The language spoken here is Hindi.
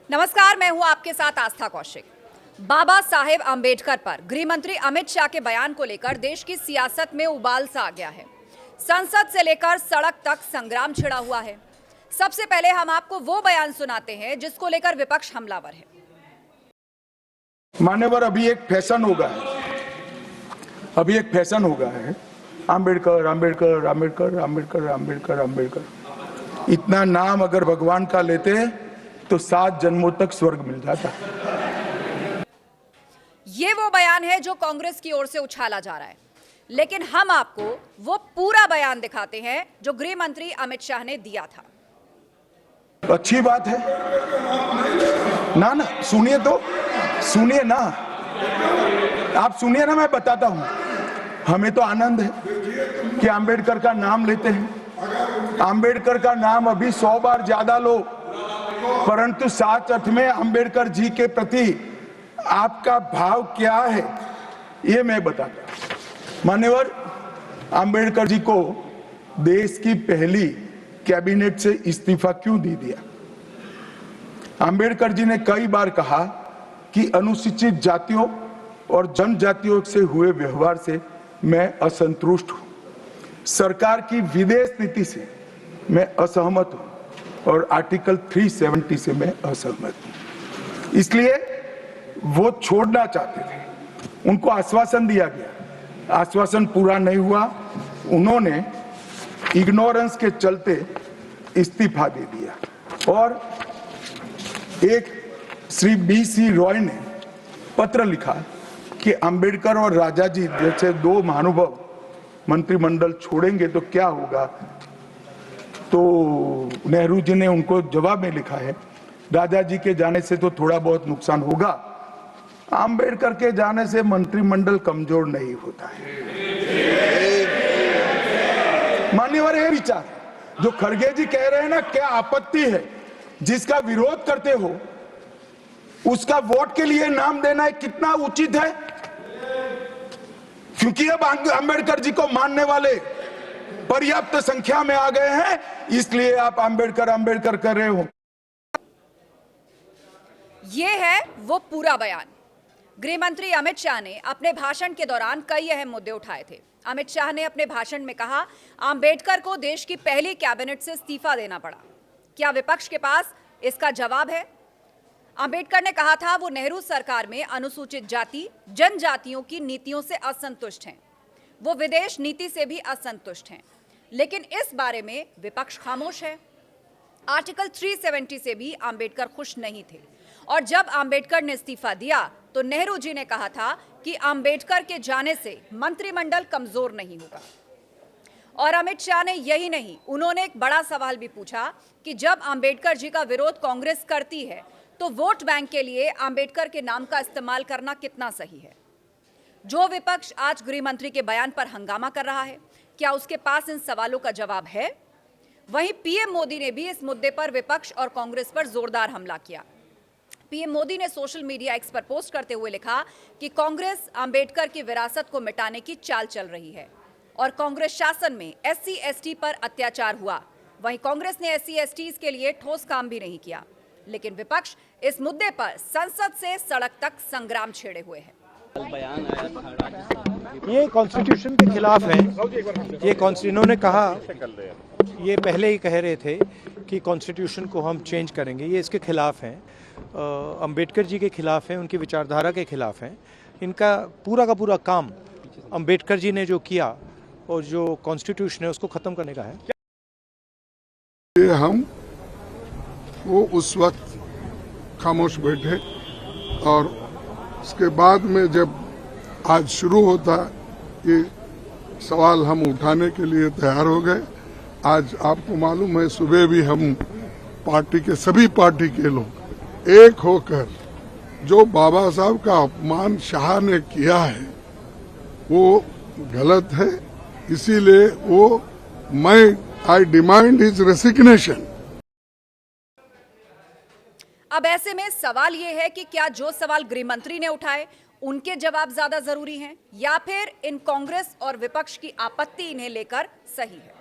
नमस्कार, मैं हूं आपके साथ आस्था कौशिक। बाबा साहेब अंबेडकर पर गृह मंत्री अमित शाह के बयान को लेकर देश की सियासत में उबाल सा आ गया है। संसद से लेकर सड़क तक संग्राम छिड़ा हुआ है। सबसे पहले हम आपको वो बयान सुनाते हैं जिसको लेकर विपक्ष हमलावर है। मान्यवर, अभी एक फैशन हो गया है अंबेडकर अंबेडकर अंबेडकर अंबेडकर अंबेडकर अंबेडकर। इतना नाम अगर भगवान का लेते तो 7 जन्मों तक स्वर्ग मिल जाता। ये वो बयान है जो कांग्रेस की ओर से उछाला जा रहा है, लेकिन हम आपको वो पूरा बयान दिखाते हैं जो गृह मंत्री अमित शाह ने दिया था। अच्छी बात है ना, सुनिए तो, सुनिए ना, आप सुनिए ना, मैं बताता हूं। हमें तो आनंद है कि अंबेडकर का नाम लेते हैं। अंबेडकर का नाम अभी 100 बार ज्यादा लो, परंतु साथ अर्थ में अंबेडकर जी के प्रति आपका भाव क्या है ये मैं बताता हूं। मान्यवर, अंबेडकर जी को देश की पहली कैबिनेट से इस्तीफा क्यों दे दिया? अंबेडकर जी ने कई बार कहा कि अनुसूचित जातियों और जनजातियों से हुए व्यवहार से मैं असंतुष्ट हूं। सरकार की विदेश नीति से मैं असहमत हूं और आर्टिकल 370 से मैं असहमत हूं। इसलिए वो छोड़ना चाहते थे। उनको आश्वासन दिया गया, आश्वासन पूरा नहीं हुआ। उन्होंने इग्नोरेंस के चलते इस्तीफा दे दिया और एक श्री BC रॉय ने पत्र लिखा कि अंबेडकर और राजा जी जैसे 2 महानुभाव मंत्रिमंडल छोड़ेंगे तो क्या होगा। तो नेहरू जी ने उनको जवाब में लिखा है, राजा जी के जाने से तो थोड़ा बहुत नुकसान होगा, अंबेडकर के जाने से मंत्रिमंडल कमजोर नहीं होता है। मान्यवर, ये विचार जो खड़गे जी कह रहे हैं ना, क्या आपत्ति है? जिसका विरोध करते हो उसका वोट के लिए नाम देना कितना उचित है? क्योंकि अब अंबेडकर जी को मानने वाले पर्याप्त संख्या में आ गए हैं, इसलिए आप अंबेडकर अंबेडकर कर रहे हो। ये है वो पूरा बयान। गृह मंत्री अमित शाह ने अपने भाषण के दौरान कई अहम मुद्दे उठाए थे। अमित शाह ने अपने भाषण में कहा, अंबेडकर को देश की पहली कैबिनेट से इस्तीफा देना पड़ा। क्या विपक्ष के पास इसका जवाब है? अंबेडकर ने कहा था वो नेहरू सरकार में अनुसूचित जाति जनजातियों की नीतियों से असंतुष्ट हैं। वो विदेश नीति से भी असंतुष्ट हैं, लेकिन इस बारे में विपक्ष खामोश है। आर्टिकल 370 से भी अंबेडकर खुश नहीं थे और जब अंबेडकर ने इस्तीफा दिया तो नेहरू जी ने कहा था कि अंबेडकर के जाने से मंत्रिमंडल कमजोर नहीं होगा। और अमित शाह ने यही नहीं, उन्होंने एक बड़ा सवाल भी पूछा कि जब अंबेडकर जी का विरोध कांग्रेस करती है तो वोट बैंक के लिए अंबेडकर के नाम का इस्तेमाल करना कितना सही है? जो विपक्ष आज गृह मंत्री के बयान पर हंगामा कर रहा है, क्या उसके पास इन सवालों का जवाब है? वहीं पीएम मोदी ने भी इस मुद्दे पर विपक्ष और कांग्रेस पर जोरदार हमला किया। पीएम मोदी ने सोशल मीडिया एक्स पर पोस्ट करते हुए लिखा कि कांग्रेस अंबेडकर की विरासत को मिटाने की चाल चल रही है और कांग्रेस शासन में SC ST पर अत्याचार हुआ। वहीं कांग्रेस ने SC STs के लिए ठोस काम भी नहीं किया, लेकिन विपक्ष इस मुद्दे पर संसद से सड़क तक संग्राम छेड़े हुए है। ये कॉन्स्टिट्यूशन के खिलाफ है। इन्होंने कहा, ये पहले ही कह रहे थे कि कॉन्स्टिट्यूशन को हम चेंज करेंगे। ये इसके खिलाफ हैं, अंबेडकर जी के खिलाफ हैं, उनकी विचारधारा के खिलाफ हैं। इनका पूरा का पूरा काम अंबेडकर जी ने जो किया और जो कॉन्स्टिट्यूशन है उसको ख़त्म करने का है। हम वो उस वक्त खामोश बैठे और उसके बाद में जब आज शुरू होता ये सवाल हम उठाने के लिए तैयार हो गए। आज आपको मालूम है, सुबह भी हम पार्टी के सभी पार्टी के लोग एक होकर जो बाबा साहब का अपमान शाह ने किया है वो गलत है, इसीलिए आई डिमांड हिज रेसिग्नेशन। अब ऐसे में सवाल यह है कि क्या जो सवाल गृह मंत्री ने उठाए उनके जवाब ज्यादा जरूरी हैं या फिर इन कांग्रेस और विपक्ष की आपत्ति इन्हें लेकर सही है?